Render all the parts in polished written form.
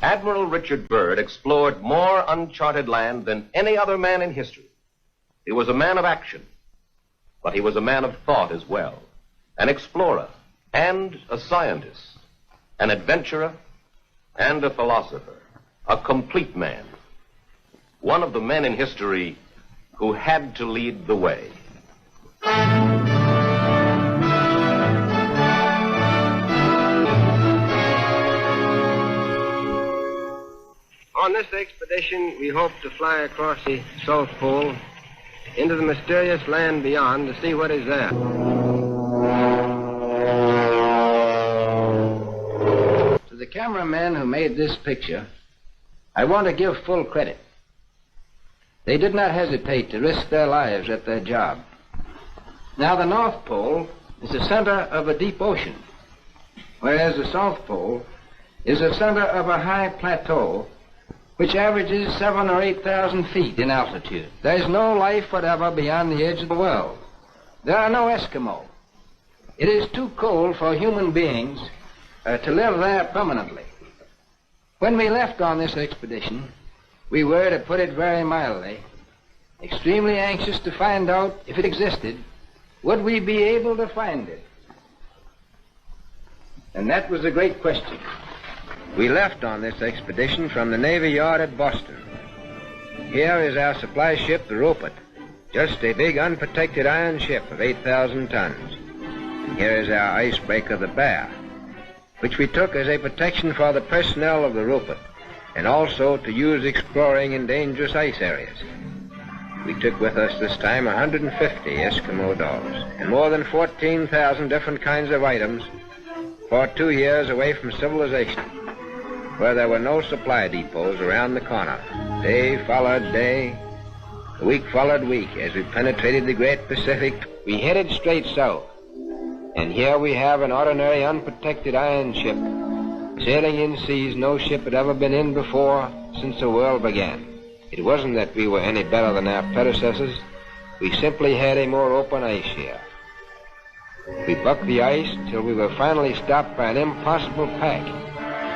Admiral Richard Byrd explored more uncharted land than any other man in history. He was a man of action, but he was a man of thought as well, an explorer and a scientist, an adventurer and a philosopher, a complete man, one of the men in history who had to lead the way. On this expedition, we hope to fly across the South Pole into the mysterious land beyond to see what is there. To the cameramen who made this picture, I want to give full credit. They did not hesitate to risk their lives at their job. Now, the North Pole is the center of a deep ocean, whereas the South Pole is the center of a high plateau which averages 7,000 or 8,000 feet in altitude. There is no life whatever beyond the edge of the world. There are no Eskimo. It is too cold for human beings to live there permanently. When we left on this expedition, we were, to put it very mildly, extremely anxious to find out if it existed. Would we be able to find it? And that was the great question. We left on this expedition from the Navy Yard at Boston. Here is our supply ship, the Rupert, just a big unprotected iron ship of 8,000 tons. And here is our icebreaker, the Bear, which we took as a protection for the personnel of the Rupert, and also to use exploring in dangerous ice areas. We took with us this time 150 Eskimo dogs and more than 14,000 different kinds of items for 2 years away from civilization, where there were no supply depots around the corner. Day followed day, week followed week, as we penetrated the great Pacific. We headed straight south, and here we have an ordinary unprotected iron ship, sailing in seas no ship had ever been in before since the world began. It wasn't that we were any better than our predecessors. We simply had a more open ice here. We bucked the ice till we were finally stopped by an impossible pack.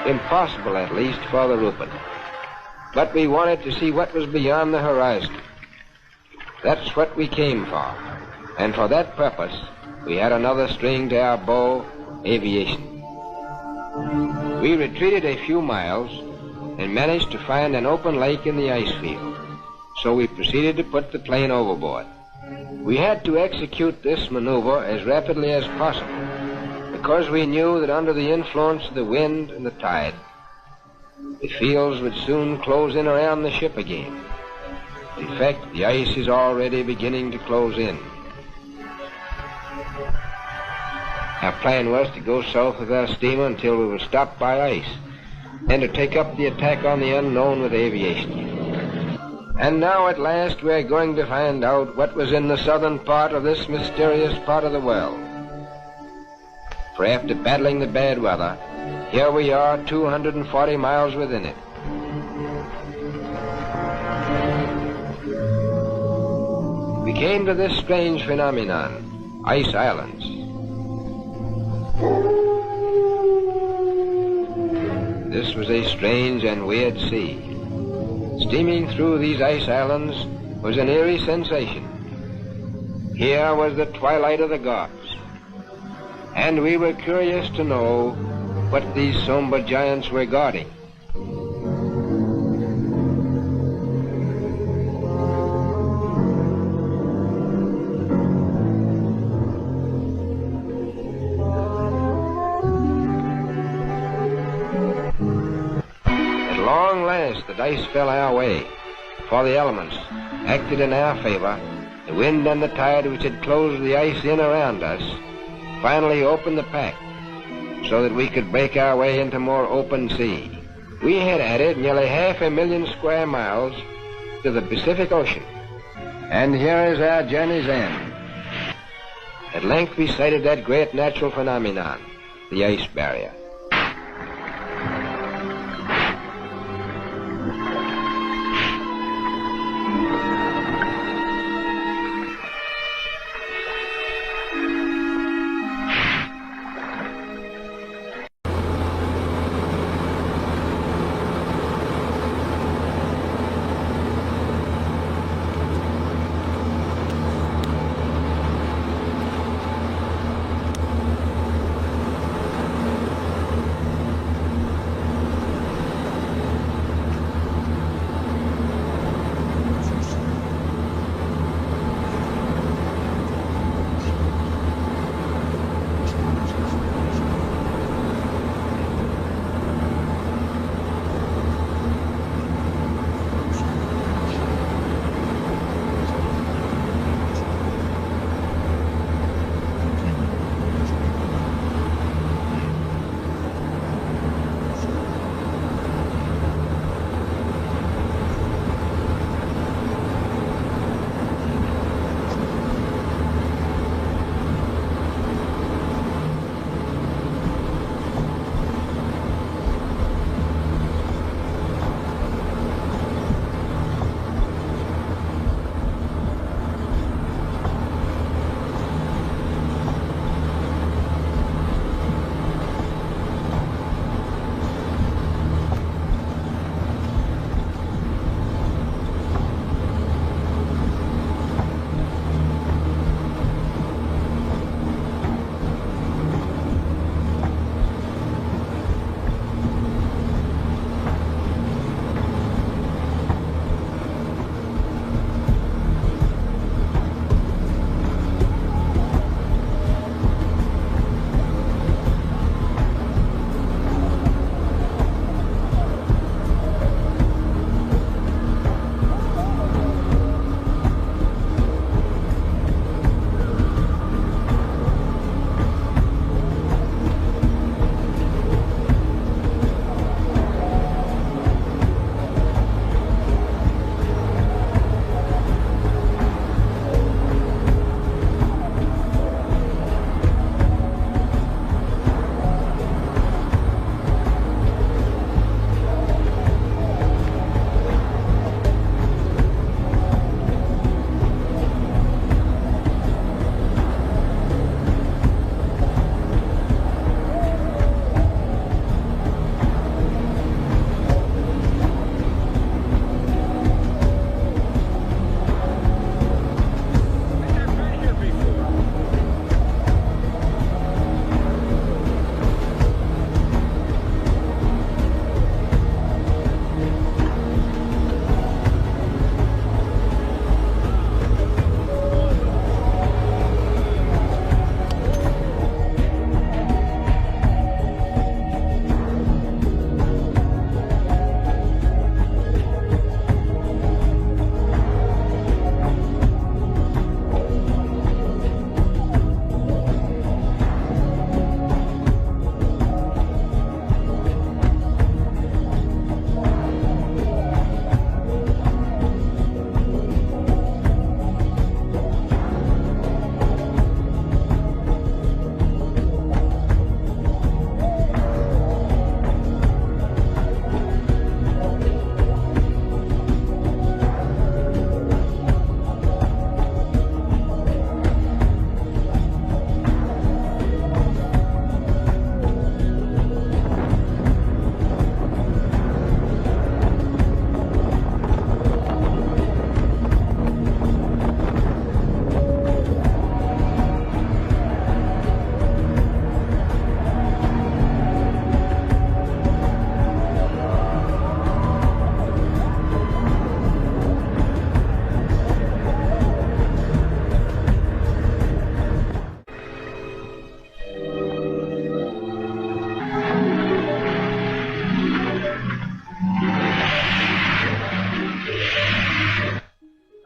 Impossible, at least, for the Rupert. But we wanted to see what was beyond the horizon. That's what we came for. And for that purpose, we had another string to our bow, aviation. We retreated a few miles and managed to find an open lake in the ice field. So we proceeded to put the plane overboard. We had to execute this maneuver as rapidly as possible, because we knew that under the influence of the wind and the tide, the fields would soon close in around the ship again. In fact, the ice is already beginning to close in. Our plan was to go south with our steamer until we were stopped by ice, and to take up the attack on the unknown with aviation. And now at last we're going to find out what was in the southern part of this mysterious part of the world. For after battling the bad weather, here we are 240 miles within it. We came to this strange phenomenon, ice islands. This was a strange and weird sea. Steaming through these ice islands was an eerie sensation. Here was the twilight of the gods, and we were curious to know what these somber giants were guarding. At long last, the dice fell our way, for the elements acted in our favor. The wind and the tide, which had closed the ice in around us, finally opened the pack so that we could break our way into more open sea. We had added nearly 500,000 square miles to the Pacific Ocean. And here is our journey's end. At length we sighted that great natural phenomenon, the ice barrier.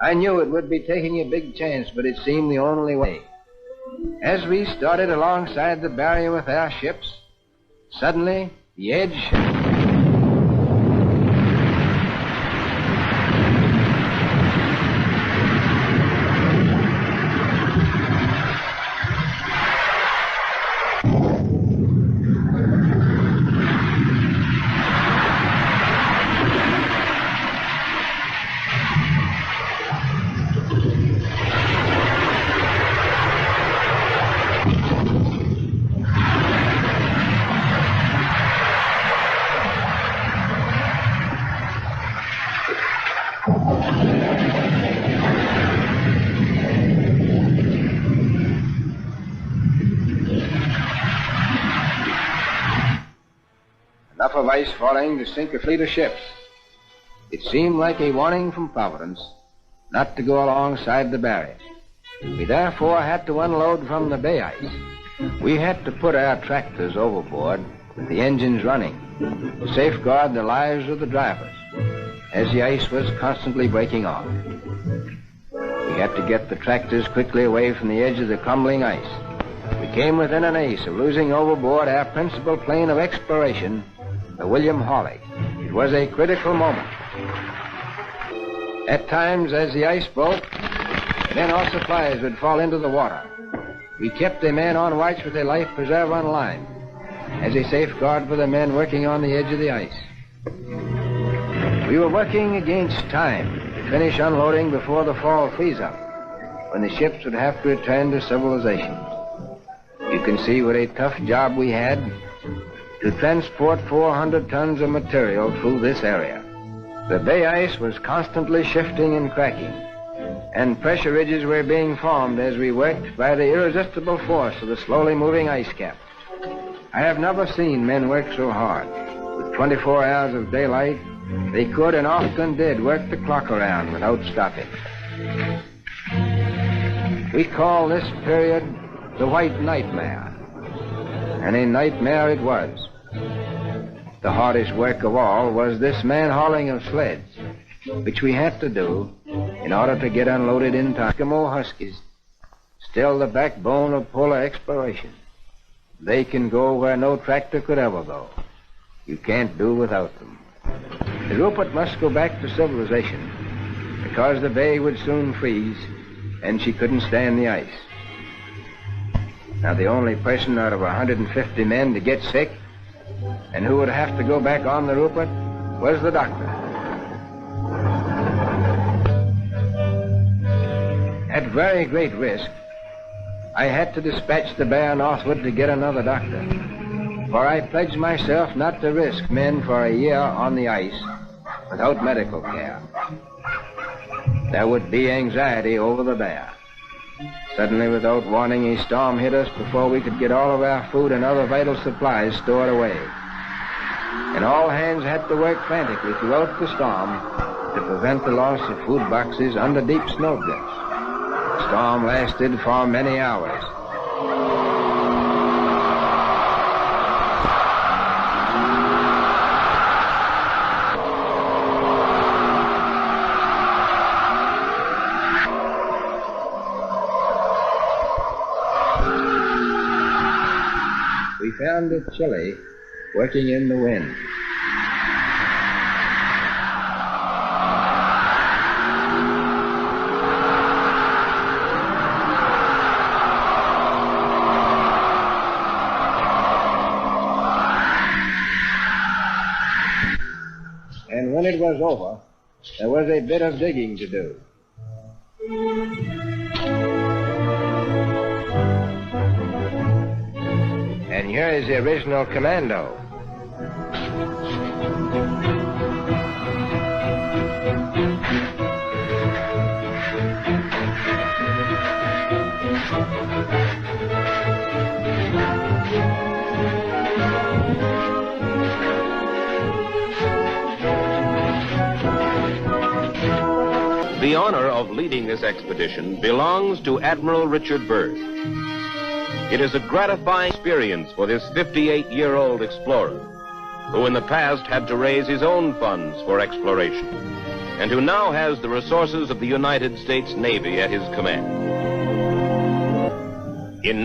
I knew it would be taking a big chance, but it seemed the only way. As we started alongside the barrier with our ships, suddenly the edge... Enough of ice falling to sink a fleet of ships. It seemed like a warning from Providence not to go alongside the barrier. We therefore had to unload from the bay ice. We had to put our tractors overboard with the engines running to safeguard the lives of the drivers as the ice was constantly breaking off. We had to get the tractors quickly away from the edge of the crumbling ice. We came within an ace of losing overboard our principal plane of exploration, the William Hawley. It was a critical moment. At times, as the ice broke, then our supplies would fall into the water. We kept a man on watch with a life preserver on line as a safeguard for the men working on the edge of the ice. We were working against time to finish unloading before the fall freeze-up, when the ships would have to return to civilization. You can see what a tough job we had to transport 400 tons of material through this area. The bay ice was constantly shifting and cracking, and pressure ridges were being formed as we worked by the irresistible force of the slowly moving ice cap. I have never seen men work so hard. With 24 hours of daylight, they could and often did work the clock around without stopping. We call this period the White Nightmare, and a nightmare it was. The hardest work of all was this man-hauling of sleds, which we had to do in order to get unloaded in time. Eskimo Huskies, still the backbone of polar exploration. They can go where no tractor could ever go. You can't do without them. The Rupert must go back to civilization because the bay would soon freeze and she couldn't stand the ice. Now, the only person out of 150 men to get sick and who would have to go back on the Rupert was the doctor. At very great risk, I had to dispatch the bear northward to get another doctor, for I pledged myself not to risk men for a year on the ice without medical care. There would be anxiety over the bear. Suddenly, without warning, a storm hit us before we could get all of our food and other vital supplies stored away. And all hands had to work frantically throughout the storm to prevent the loss of food boxes under deep snowdrifts. The storm lasted for many hours. We found it chilly, working in the wind. And when it was over, there was a bit of digging to do. And here is the original commando. The honor of leading this expedition belongs to Admiral Richard Byrd. It is a gratifying experience for this 58-year-old explorer, who in the past had to raise his own funds for exploration. and who now has the resources of the United States Navy at his command. In